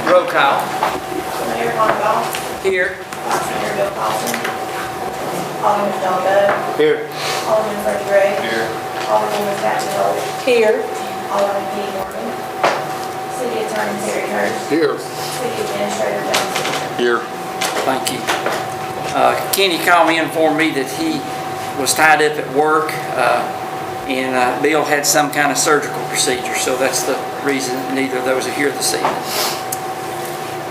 Roll call. Mayor Monagle. Here. Vice Mayor Bill Paulson. Alderman John Bud. Here. Alderman Freddie Gray. Here. Alderman Kathy Holt. Here. Alderman Kenny Morgan. City Attorney Terry Hurst. Here. City Administrator Johnson. Here. Thank you. Kenny called me and informed me that he was tied up at work and Bill had some kind of surgical procedure, so that's the reason neither of those are here this evening.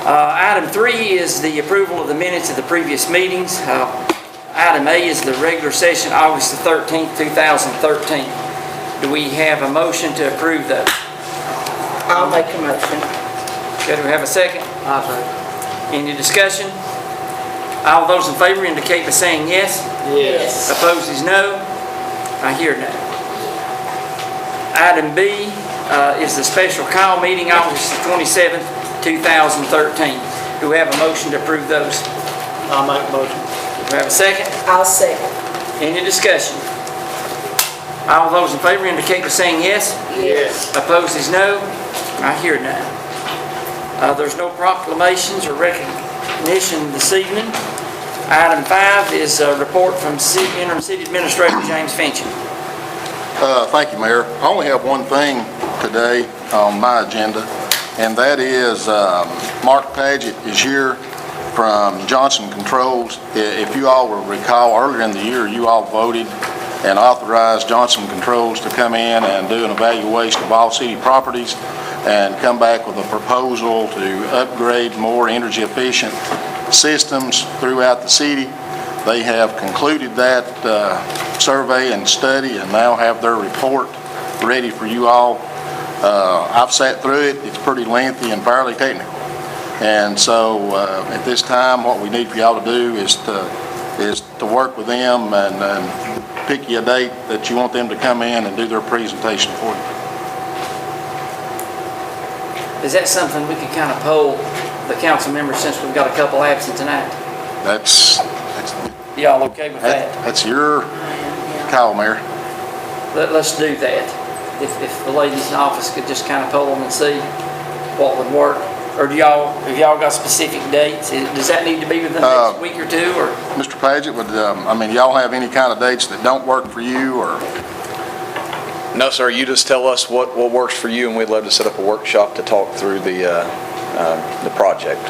Item 3 is the approval of the minutes of the previous meetings. Item A is the regular session, August the 13th, 2013. Do we have a motion to approve those? I'll make a motion. Okay, do we have a second? I'll second. Any discussion? All those in favor indicate by saying yes. Yes. Opposed is no. I hear no. Item B is the special call meeting, August the 27th, 2013. Do we have a motion to approve those? I'll make a motion. Do we have a second? I'll second. Any discussion? All those in favor indicate by saying yes. Yes. Opposed is no. I hear none. There's no proclamations or recognition this evening. Item 5 is a report from Interim City Administrator James Fincham. Thank you, Mayor. I only have one thing today on my agenda, and that is Mark Paget is here from Johnson Controls. If you all will recall, earlier in the year, you all voted and authorized Johnson Controls to come in and do an evaluation of all city properties and come back with a proposal to upgrade more energy efficient systems throughout the city. They have concluded that survey and study and now have their report ready for you all. I've sat through it. It's pretty lengthy and fairly technical. And so at this time, what we need for y'all to do is to work with them and pick you a date that you want them to come in and do their presentation for you. Is that something we could kind of poll the council members since we've got a couple absent tonight? That's Y'all okay with that? That's your call, Mayor. Let's do that. If the ladies in the office could just kind of poll them and see what would work. Or have y'all got specific dates? Does that need to be within the next week or two? Or Mr. Paget, would y'all have any kind of dates that don't work for you, or? No, sir. You just tell us what works for you, and we'd love to set up a workshop to talk through the project.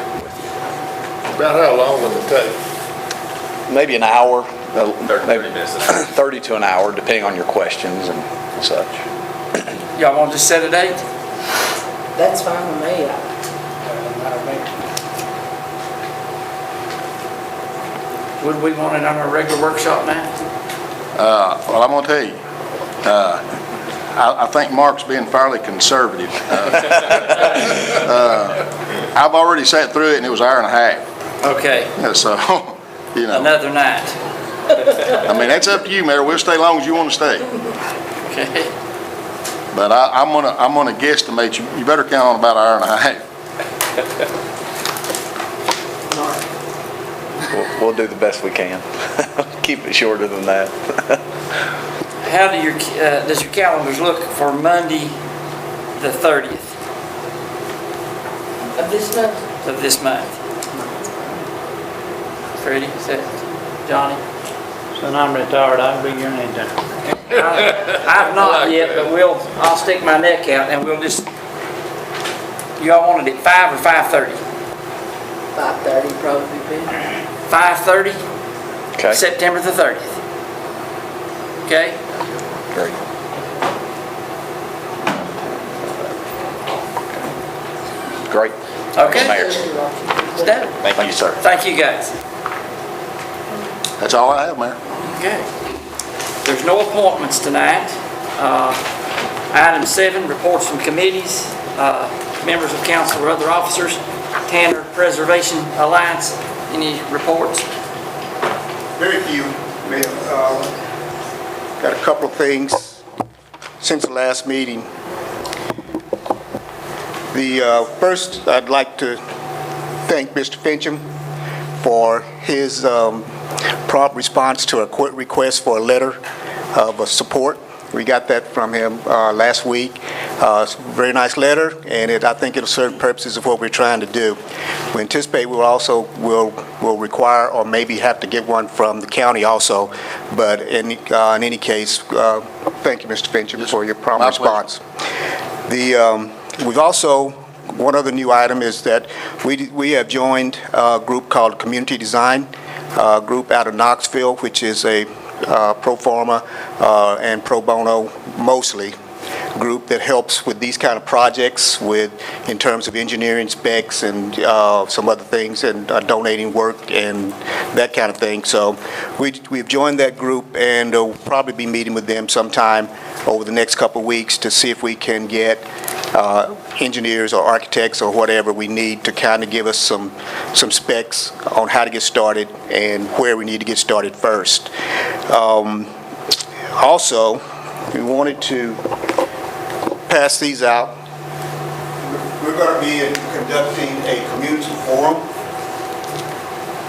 About how long will it take? Maybe an hour. 30 minutes. 30 to an hour, depending on your questions and such. y'all want to just set a date? That's fine with me. Would we want it on our regular workshop night? Well, I'm gonna tell you, I think Mark's being fairly conservative. I've already sat through it and it was an hour and a half. Okay. So, you know. Another night. I mean, that's up to you, Mayor. We'll stay long as you want to stay. Okay. But I'm gonna guesstimate you. You better count on about an hour and a half. We'll do the best we can. Keep it shorter than that. How does your calendars look for Monday, the 30th Of this month? of this month? Freddie, is that Johnny? Son, I'm retired. I can be here anytime. I've not yet, but I'll stick my neck out and we'll just. You all wanted it 5 or 5:30? 5:30 probably be. 5:30? Okay. September the 30th. Okay? Great. Great. Okay. Mayor. It's done. Thank you, sir. Thank you, guys. That's all I have, Mayor. Okay. There's no appointments tonight. Item 7, reports from committees, members of council or other officers. Tanner Preservation Alliance, any reports? Very few. Got a couple of things since the last meeting. First, I'd like to thank Mr. Fincham for his prompt response to a request for a letter of support. We got that from him last week. It's a very nice letter, and I think it'll serve purposes of what we're trying to do. We anticipate will require or maybe have to get one from the county also, but in any case, thank you, Mr. Fincham, for your prompt My response. We've also, one other new item is that we have joined a group called Community Design, a group out of Knoxville, which is a pro forma and pro bono mostly group that helps with these kind of projects in terms of engineering specs and some other things, and donating work and that kind of thing. So we've joined that group, and we'll probably be meeting with them sometime over the next couple of weeks to see if we can get engineers or architects or whatever we need to kind of give us some specs on how to get started and where we need to get started first. Also, we wanted to pass these out. We're going to be conducting a community forum,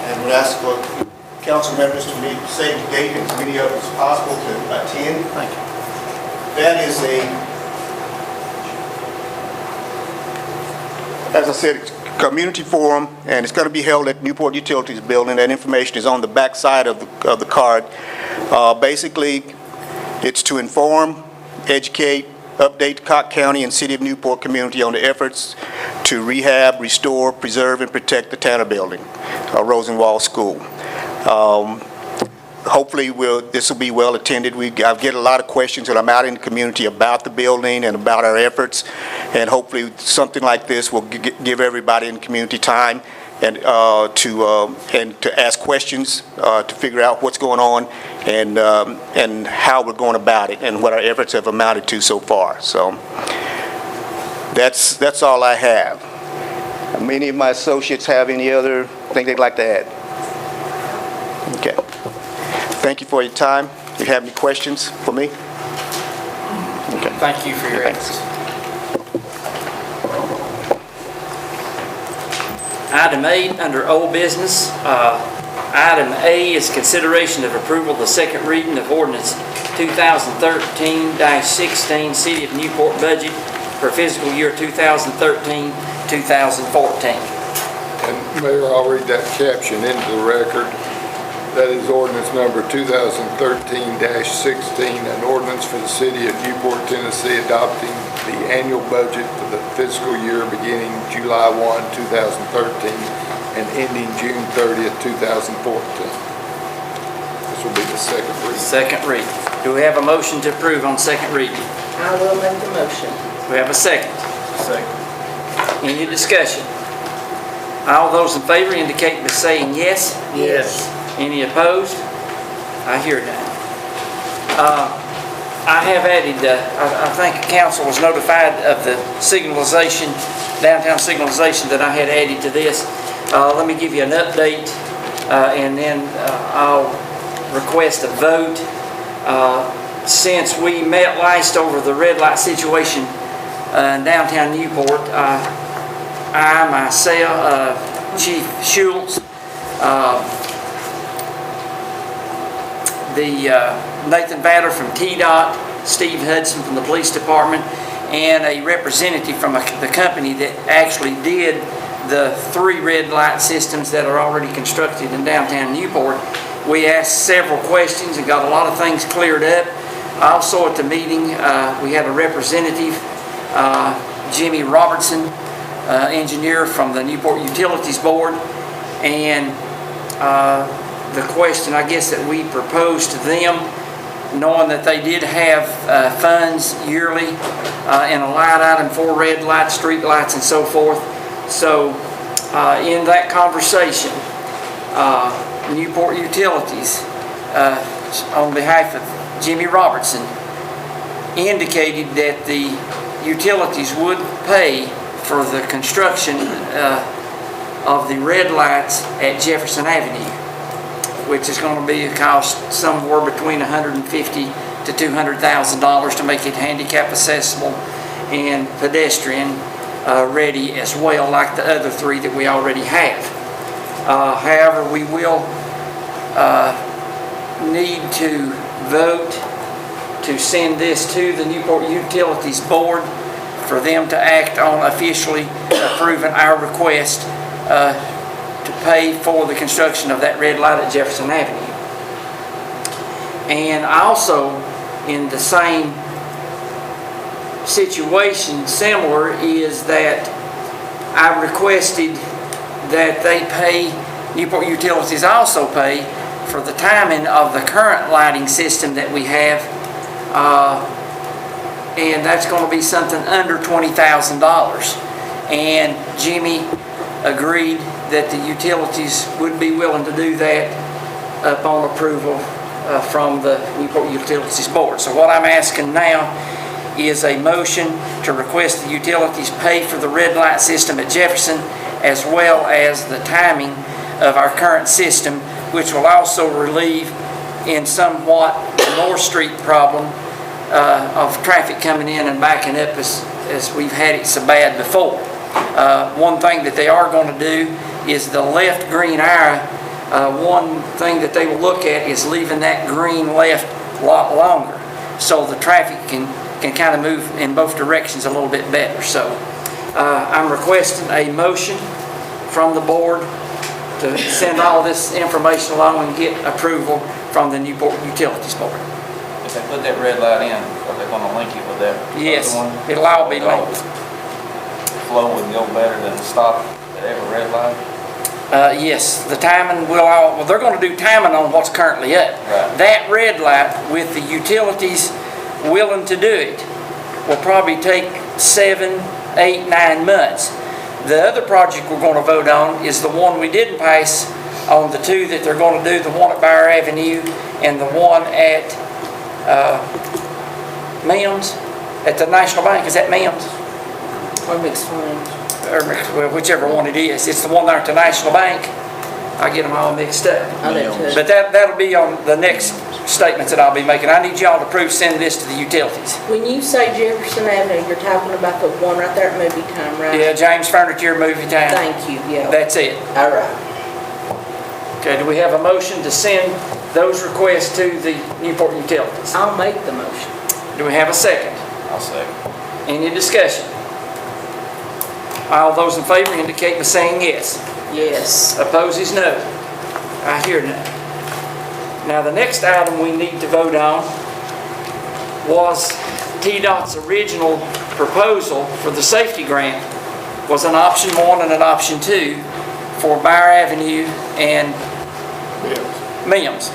and we'll ask for council members to save the date and as many of us as possible to attend. Thank you. That is as I said, it's a community forum, and it's going to be held at Newport Utilities Building. That information is on the back side of the card. Basically, it's to inform, educate, update the Cocke County and City of Newport community on the efforts to rehab, restore, preserve, and protect the Tanner Building, Rosenwald School. Hopefully this will be well attended. I get a lot of questions when I'm out in the community about the building and about our efforts, and hopefully something like this will give everybody in the community time and to ask questions to figure out what's going on and how we're going about it and what our efforts have amounted to so far. So that's all I have. Many of my associates have any other thing they'd like to add? Okay. Thank you for your time. Do you have any questions for me? Okay. Thank you for your Thanks. answers. Item 8, under old business. Item A is consideration of approval of the second reading of ordinance 2013-16, City of Newport budget for fiscal year 2013-2014. And Mayor, I'll read that caption into the record. That is ordinance number 2013-16, an ordinance for the City of Newport, Tennessee, adopting the annual budget for the fiscal year beginning July 1, 2013, and ending June 30th, 2014. This will be the second reading. Second reading. Do we have a motion to approve on second reading? I will make the motion. Do we have a second? Second. Any discussion? All those in favor indicate by saying yes. Yes. Any opposed? I hear none. I have added, I think council was notified of the signalization, downtown signalization that I had added to this. Let me give you an update, and then I'll request a vote. Since we met last over the red light situation in downtown Newport, I myself, Chief Schultz, Nathan Batter from TDOT, Steve Hudson from the police department, and a representative from the company that actually did the 3 red light systems that are already constructed in downtown Newport. We asked several questions and got a lot of things cleared up. Also at the meeting, we had a representative, Jimmy Robertson, engineer from the Newport Utilities Board, and the question, I guess, that we proposed to them, knowing that they did have funds yearly in a line item for red lights, street lights, and so forth. So in that conversation, Newport Utilities, on behalf of Jimmy Robertson, indicated that the utilities would pay for the construction of the red lights at Jefferson Avenue, which is going to be a cost somewhere between $150,000 to $200,000 to make it handicap accessible and pedestrian ready as well, like the other 3 that we already have. However, we will need to vote to send this to the Newport Utilities Board for them to act on officially approving our request to pay for the construction of that red light at Jefferson Avenue. And also, in the same situation, similar, is that I requested that they pay, Newport Utilities also pay for the timing of the current lighting system that we have, and that's going to be something under $20,000. And Jimmy agreed that the utilities would be willing to do that upon approval from the Newport Utilities Board. So what I'm asking now is a motion to request the utilities pay for the red light system at Jefferson, as well as the timing of our current system, which will also relieve in somewhat the North Street problem of traffic coming in and backing up as we've had it so bad before. One thing that they are going to do is the left green arrow. One thing that they will look at is leaving that green left a lot longer, so the traffic can kind of move in both directions a little bit better. So I'm requesting a motion from the board to send all this information along and get approval from the Newport Utilities Board. If they put that red light in, are they gonna link it with that Yes, other one? it'll all be linked. Flow would go better than stop at every red light? Yes, the timing will all, well, they're going to do timing on what's currently up. Right. That red light, with the utilities willing to do it, will probably take 7, 8, 9 months. The other project we're going to vote on is the one we didn't pass on the two that they're going to do, the one at Bear Avenue and the one at Mims, at the National Bank. Is that Mims? Or mixed funds. Or, well, whichever one it is. It's the one there at the National Bank. I get them all mixed up. I do too. But that'll be on the next statements that I'll be making. I need y'all to approve sending this to the utilities. When you say Jefferson Avenue, you're talking about the one right there at Movie Time, right? Yeah, James Furniture, Movie Time. Thank you, yeah. That's it. All right. Okay, do we have a motion to send those requests to the Newport Utilities? I'll make the motion. Do we have a second? I'll second. Any discussion? All those in favor indicate by saying yes. Yes. Opposes no. I hear none. Now, the next item we need to vote on was TDOT's original proposal for the safety grant was an option 1 and an option 2 for Bear Avenue and Mims.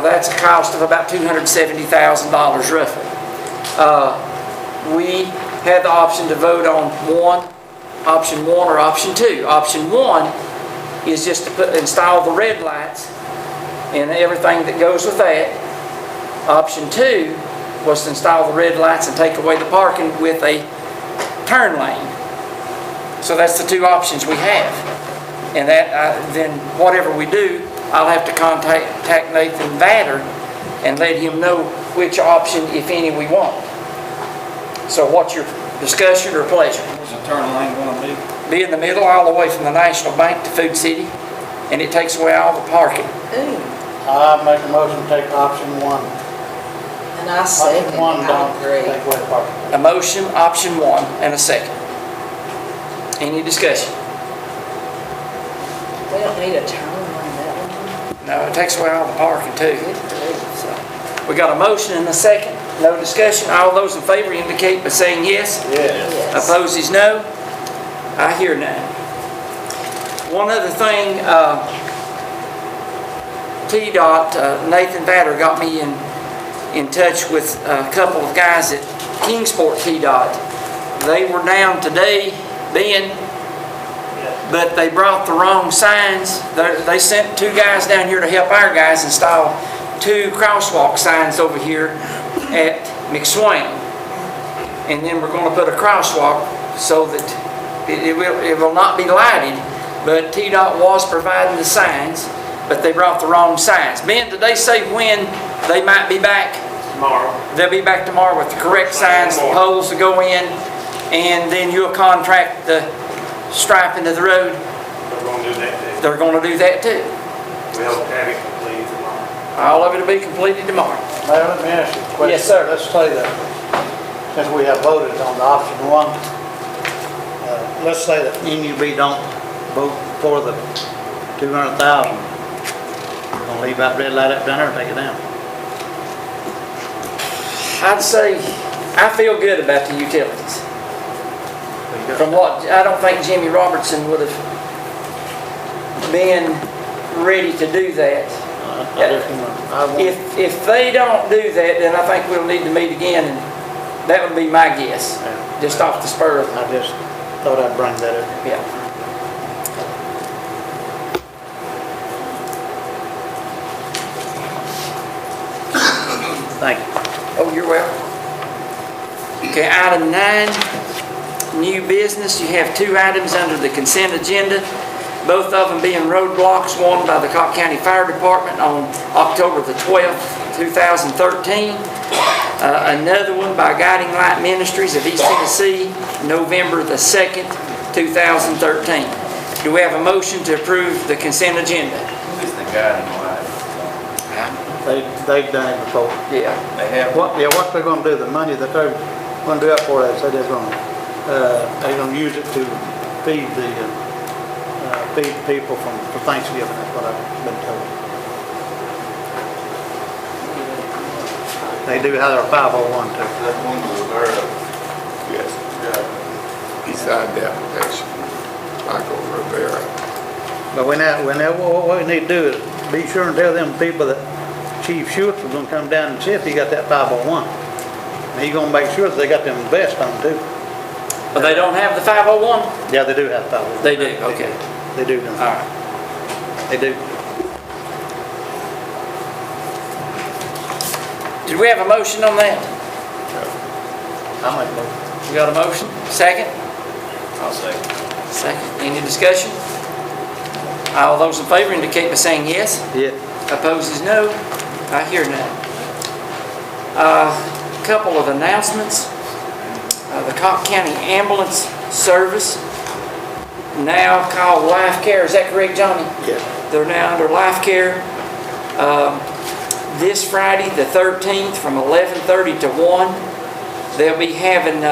That's a cost of about $270,000 roughly. We had the option to vote on option 1 or option 2. Option 1 is just to install the red lights and everything that goes with that. Option 2 was to install the red lights and take away the parking with a turn lane. So that's the two options we have. And that then whatever we do, I'll have to contact Nathan Vader and let him know which option, if any, we want. So what's your discussion or pleasure? Where's the turn lane gonna be? Be in the middle, all the way from the National Bank to Food City, and it takes away all the parking. Ooh. I make a motion to take option 1. And I second, Option 1 I don't agree. take away parking. A motion, option 1, and a second. Any discussion? We don't need a turn on that one. No, it takes away all the parking too. Good grief. So, we got a motion and a second. No discussion. All those in favor indicate by saying yes. Yes. Opposes no. I hear none. One other thing, TDOT, Nathan Vader got me in touch with a couple of guys at Kingsport TDOT. They were down today, but they brought the wrong signs. They sent 2 guys down here to help our guys install 2 crosswalk signs over here at McSwain. And then we're going to put a crosswalk so that it will not be lighted, but TDOT was providing the signs, but they brought the wrong signs. Ben, did they say when they might be back? Tomorrow. They'll be back tomorrow with the correct signs, the poles to go in, and then you'll contract the striping of the road. They're going to do that too. They're going to do that too. We hope to have it completed tomorrow. All of it will be completed tomorrow. Mayor, let me ask you a question. Yes, sir. Let's say that since we have voted on the option one, let's say that NUB don't vote for the 200,000. Gonna leave that red light up down there and take it down. I'd say, I feel good about the utilities. From what, I don't think Jimmy Robertson would have been ready to do that. If they don't do that, then I think we'll need to meet again, and that would be my guess, just off the spur of it. I just thought I'd bring that up. Yeah. Thank you. Oh, you're welcome. Okay, item 9, new business. You have 2 items under the consent agenda, both of them being roadblocks, one by the Cobb County Fire Department on October the 12th, 2013. Another one by Guiding Light Ministries of East Tennessee, November the 2nd, 2013. Do we have a motion to approve the consent agenda? Who is the Guiding Light? They've done it before. Yeah. They have. What they're gonna do, the money that they're gonna do up for that, so they're gonna use it to feed feed people for Thanksgiving, that's what I've been told. They do have their 501 too. That one was Rivera. Yes. He signed the application. Michael Rivera. But what we need to do is be sure and tell them people that Chief Schultz was gonna come down and see if he got that 501. And he's gonna make sure that they got them vest on too. But they don't have the 501? Yeah, they do have 501. They do, okay. They do. All right. They do. Did we have a motion on that? I make a motion. We got a motion? Second? I'll say. Second. Any discussion? All those in favor indicate by saying yes. Yeah. Opposed is no. I hear none. Couple of announcements. The Cobb County Ambulance Service, now called Life Care. Is that correct, Johnny? Yeah. They're now under Life Care. This Friday, the 13th, from 11:30 to 1, they'll be having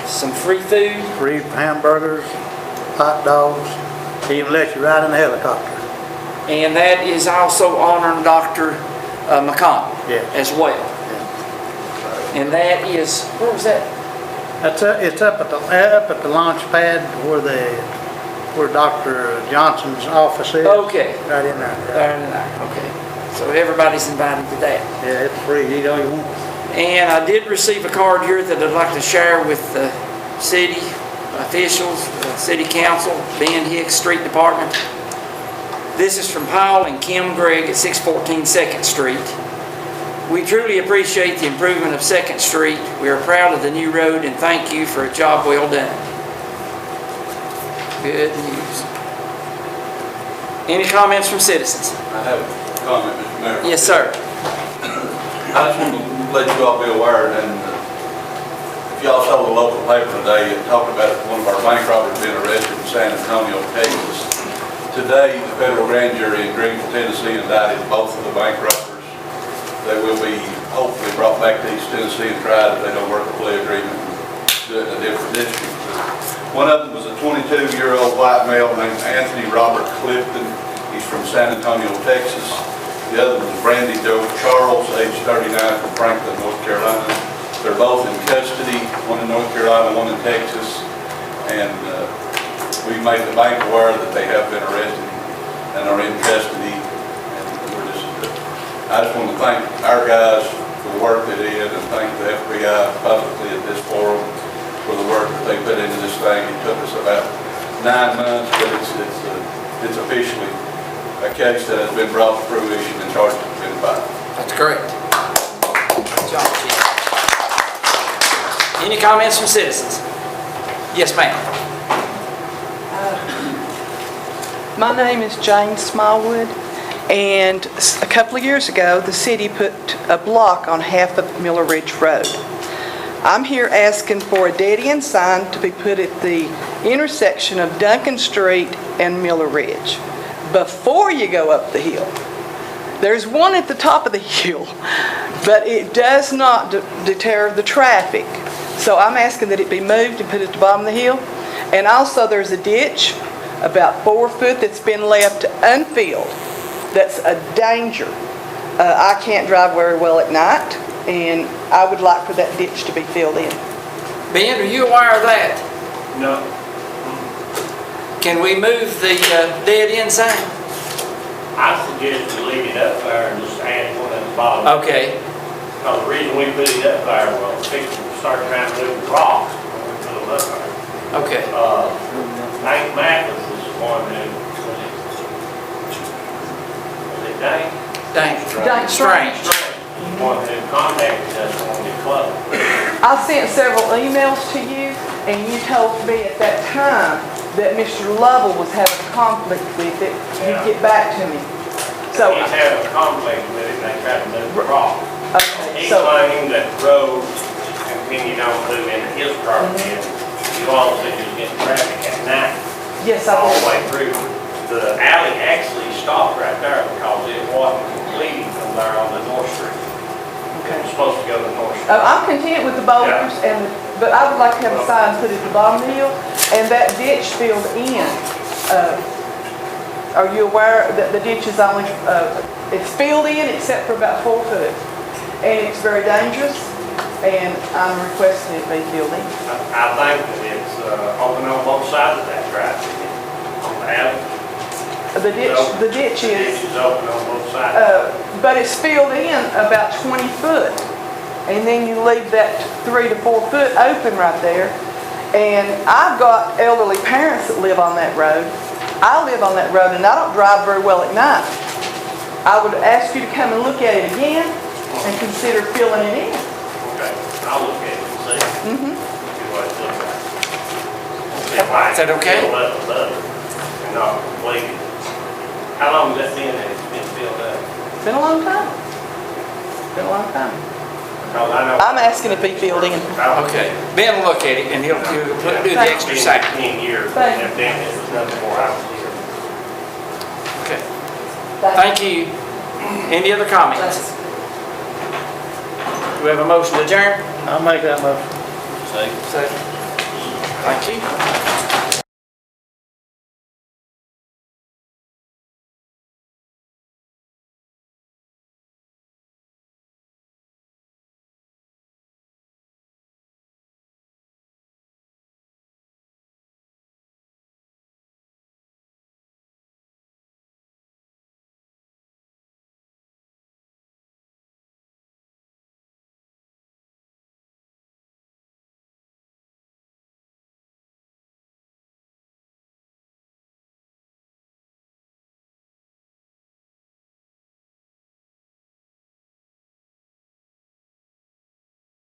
some free food. Free hamburgers, hot dogs, even let you ride in a helicopter. And that is also honoring Dr. McConnell as well. Yeah. And that is, where was that? It's up at the launch pad where Dr. Johnson's office is. Okay. Right in there. There and there, okay. So everybody's invited to that. Yeah, it's free, you know you want. And I did receive a card here that I'd like to share with the city officials, the city council, Ben Hicks Street Department. This is from Paul and Kim Gregg at 614 2nd Street. We truly appreciate the improvement of 2nd Street. We are proud of the new road and thank you for a job well done. Good news. Any comments from citizens? I have a comment, Mr. Mayor. Yes, sir. I just want to let you all be aware, and if y'all saw the local paper today, it talked about one of our bank robbers being arrested in San Antonio, Texas. Today, the federal grand jury in Greenville, Tennessee indicted both of the bank robbers. They will be hopefully brought back to East Tennessee and tried if they don't work a plea agreement and do it in a different district. One of them was a 22-year-old white male named Anthony Robert Clifton. He's from San Antonio, Texas. The other was Brandy Joe Charles, age 39, from Franklin, North Carolina. They're both in custody, one in North Carolina, one in Texas. And we made the bank aware that they have been arrested and are in custody. And I just want to thank our guys for the work they did and thank the FBI publicly at this forum for the work that they put into this thing. It took us about 9 months, but it's officially a case that has been brought to fruition and charges have been filed. That's correct. Good job, Chief. Any comments from citizens? Yes, ma'am. My name is Jane Smallwood, and a couple of years ago, the city put a block on half of Miller Ridge Road. I'm here asking for a dead-end sign to be put at the intersection of Duncan Street and Miller Ridge before you go up the hill. There's one at the top of the hill, but it does not deter the traffic. So I'm asking that it be moved and put at the bottom of the hill. And also, there's a ditch about 4 foot that's been left unfilled. That's a danger. I can't drive very well at night, and I would like for that ditch to be filled in. Ben, are you aware of that? No. Can we move the dead end sign? I suggest we leave it up there and just add one at the bottom. Okay, Because the reason we put it up there, well, people start trying to move the rocks when we put them up there. okay. Hank Mathis was the one who, was it Dane? Dang, Dang, strange. The one who contacted us when we closed. I sent several emails to you, and you told me at that time that Mr. Lovell was having a conflict with it. You'd get back to me. So, He's having a conflict with it, and they tried to move the rock. okay, He so, claimed that the road continued on moving into his property, and you all said you was getting traffic at night yes, I all the will. way through. The alley actually stopped right there because it wasn't completed from there on the North Street. It was supposed to go to North Street. I'm content with the boulders, but I would like to have a sign put at the bottom of the hill, and that ditch filled in. Are you aware that the ditch is only, it's filled in except for about 4 foot? And it's very dangerous, and I'm requesting it be filled in. I think that it's open on both sides of that drive, on the alley. The ditch The is, ditch is open on both sides. but it's filled in about 20 foot. And then you leave that 3 to 4 foot open right there. And I've got elderly parents that live on that road. I live on that road, and I don't drive very well at night. I would ask you to come and look at it again and consider filling it in. Okay, I'll look at it and see. Mm-hmm. See what it looks like. Is that okay? Fill up the other and not complete it. How long has that been that it's been filled up? It's been a long time. It's been a long time. Because I know. I'm asking it be filled in. Okay, Ben will look at it and he'll do the extra It's side. been 10 years, Thank and you. then it was nothing more out here. Okay, thank you. Any other comments? Do we have a motion to adjourn? I'll make that motion. Second. Thank you.